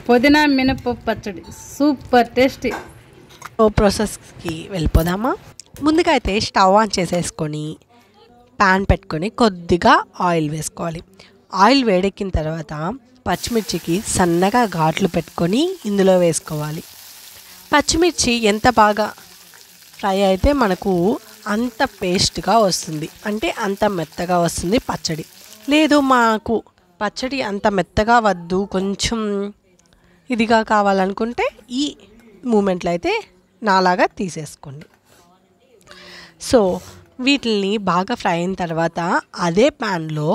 పుదీనా మినపప్పు పచ్చడి సూపర్ టేస్టీ. ప్రాసెస్కి వెళ్ళిపోదామా. ముందుగా అయితే స్టవ్ ఆన్ చేసేసుకొని ప్యాన్ పెట్టుకొని కొద్దిగా ఆయిల్ వేసుకోవాలి. ఆయిల్ వేడెక్కిన తర్వాత పచ్చిమిర్చికి సన్నగా ఘాట్లు పెట్టుకొని ఇందులో వేసుకోవాలి. పచ్చిమిర్చి ఎంత బాగా ఫ్రై అయితే మనకు అంత పేస్ట్గా వస్తుంది, అంటే అంత మెత్తగా వస్తుంది పచ్చడి. లేదు మాకు పచ్చడి అంత మెత్తగా వద్దు, కొంచెం ఇదిగా కావాలనుకుంటే ఈ మూమెంట్లో అయితే నాలాగా తీసేసుకోండి. సో వీటిని బాగా ఫ్రై అయిన తర్వాత అదే ప్యాన్లో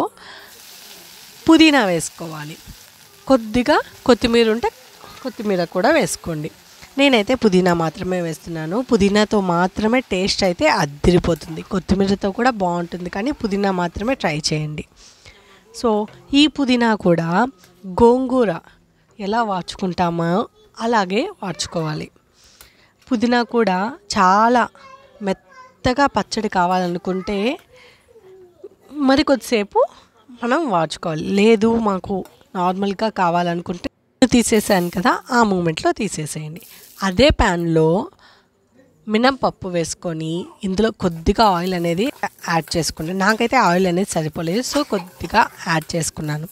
పుదీనా వేసుకోవాలి. కొద్దిగా కొత్తిమీర ఉంటే కొత్తిమీర కూడా వేసుకోండి. నేనైతే పుదీనా మాత్రమే వేస్తున్నాను. పుదీనాతో మాత్రమే టేస్ట్ అయితే అద్దిరిపోతుంది. కొత్తిమీరతో కూడా బాగుంటుంది, కానీ పుదీనా మాత్రమే ట్రై చేయండి. సో ఈ పుదీనా కూడా గోంగూర ఎలా వాడుచుకుంటామో అలాగే వాడుకోవాలి. పుదీనా కూడా చాలా మెత్తగా పచ్చడి కావాలనుకుంటే మరి కొద్దిసేపు మనం వాడుకోవాలి. లేదు మాకు నార్మల్గా కావాలనుకుంటే తీసేసాను కదా, ఆ మూమెంట్లో తీసేసేయండి. అదే ప్యాన్లో మినపప్పు వేసుకొని ఇందులో కొద్దిగా ఆయిల్ అనేది యాడ్ చేసుకోండి. నాకైతే ఆయిల్ అనేది సరిపోలేదు, సో కొద్దిగా యాడ్ చేసుకున్నాను.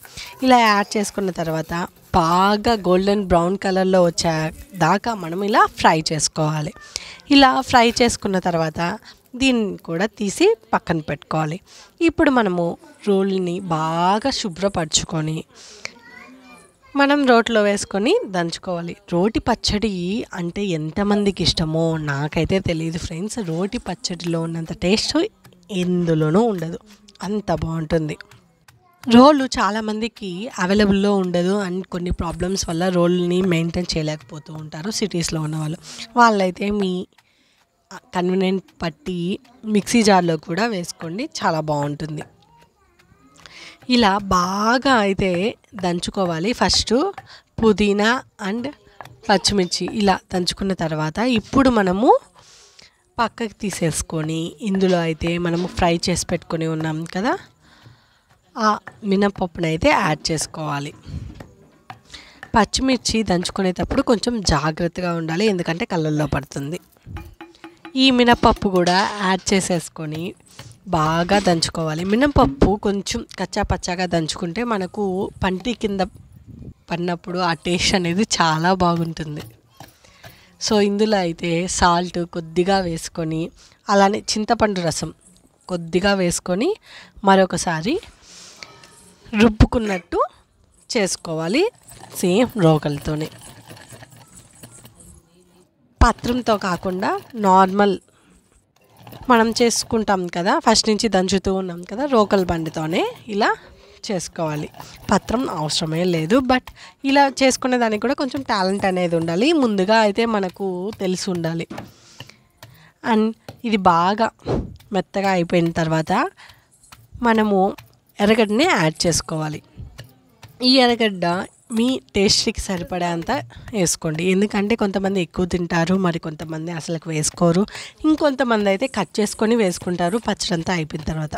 ఇలా యాడ్ చేసుకున్న తర్వాత బాగా గోల్డెన్ బ్రౌన్ కలర్లో వచ్చేదాకా మనం ఇలా ఫ్రై చేసుకోవాలి. ఇలా ఫ్రై చేసుకున్న తర్వాత దీన్ని కూడా తీసి పక్కన పెట్టుకోవాలి. ఇప్పుడు మనము రోల్ని బాగా శుభ్రపరచుకొని మనం రోట్లో వేసుకొని దంచుకోవాలి. రోటి పచ్చడి అంటే ఎంతమందికి ఇష్టమో నాకైతే తెలియదు ఫ్రెండ్స్. రోటి పచ్చడిలో ఉన్నంత టేస్ట్ ఎందులోనూ ఉండదు, అంత బాగుంటుంది. రోలు చాలామందికి అవైలబుల్లో ఉండదు అండ్ కొన్ని ప్రాబ్లమ్స్ వల్ల రోల్ని మెయింటైన్ చేయలేకపోతూ ఉంటారు సిటీస్లో ఉన్న వాళ్ళైతే మీ కన్వీనియంట్ పట్టి మిక్సీ జార్లో కూడా వేసుకోండి, చాలా బాగుంటుంది. ఇలా బాగా అయితే దంచుకోవాలి. ఫస్ట్ పుదీనా అండ్ పచ్చిమిర్చి ఇలా దంచుకున్న తర్వాత ఇప్పుడు మనము పక్కకి తీసేసుకొని ఇందులో అయితే మనము ఫ్రై చేసి పెట్టుకొని ఉన్నాం కదా, ఆ మినపప్పును అయితే యాడ్ చేసుకోవాలి. పచ్చిమిర్చి దంచుకునేటప్పుడు కొంచెం జాగ్రత్తగా ఉండాలి, ఎందుకంటే కళ్ళల్లో పడుతుంది. ఈ మినపప్పు కూడా యాడ్ చేసేసుకొని బాగా దంచుకోవాలి. మినపప్పు కొంచెం కచ్చా పచ్చాగా దంచుకుంటే మనకు పంటి కింద పడినప్పుడు ఆ టేస్ట్ అనేది చాలా బాగుంటుంది. సో ఇందులో అయితే సాల్ట్ కొద్దిగా వేసుకొని అలానే చింతపండు రసం కొద్దిగా వేసుకొని మరొకసారి రుబ్బుకున్నట్టు చేసుకోవాలి, సేమ్ రోకలతోనే. పత్రంతో కాకుండా నార్మల్ మనం చేసుకుంటాం కదా, ఫస్ట్ నుంచి దంచుతూ ఉన్నాం కదా, రోకల్ బండితోనే ఇలా చేసుకోవాలి. పత్రం అవసరమే లేదు, బట్ ఇలా చేసుకునే దానికి కూడా కొంచెం టాలెంట్ అనేది ఉండాలి. ముందుగా అయితే మనకు తెలిసి ఉండాలి. అండ్ ఇది బాగా మెత్తగా అయిపోయిన తర్వాత మనము ఎర్రగడ్డని యాడ్ చేసుకోవాలి. ఈ ఎర్రగడ్డ మీ టేస్ట్కి సరిపడేంత వేసుకోండి, ఎందుకంటే కొంతమంది ఎక్కువ తింటారు, మరి కొంతమంది అసలు వేసుకోరు, ఇంకొంతమంది అయితే కట్ చేసుకొని వేసుకుంటారు పచ్చడి అంతా అయిపోయిన తర్వాత.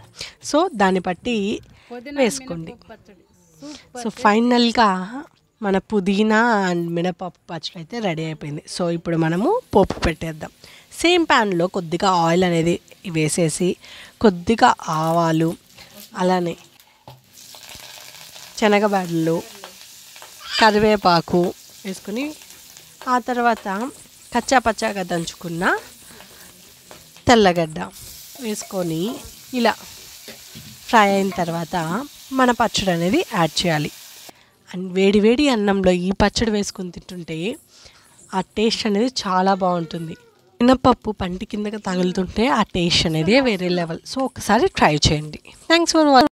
సో దాన్ని బట్టి వేసుకోండి. సో ఫైనల్గా మన పుదీనా అండ్ మినపప్పు పచ్చడి అయితే రెడీ అయిపోయింది. సో ఇప్పుడు మనము పోపు పెట్టేద్దాం. సేమ్ ప్యాన్లో కొద్దిగా ఆయిల్ అనేది వేసేసి కొద్దిగా ఆవాలు అలానే శనగబెడలు కరివేపాకు వేసుకొని ఆ తర్వాత కచ్చా పచ్చాగా దంచుకున్న తెల్లగడ్డ వేసుకొని ఇలా ఫ్రై అయిన తర్వాత మన పచ్చడి అనేది యాడ్ చేయాలి. అండ్ వేడి వేడి అన్నంలో ఈ పచ్చడి వేసుకొని తింటుంటే ఆ టేస్ట్ అనేది చాలా బాగుంటుంది. మినపప్పు పంటి కిందగా తగులుతుంటే ఆ టేస్ట్ అనేది వేరే లెవెల్. సో ఒకసారి ట్రై చేయండి. Thanks for watching.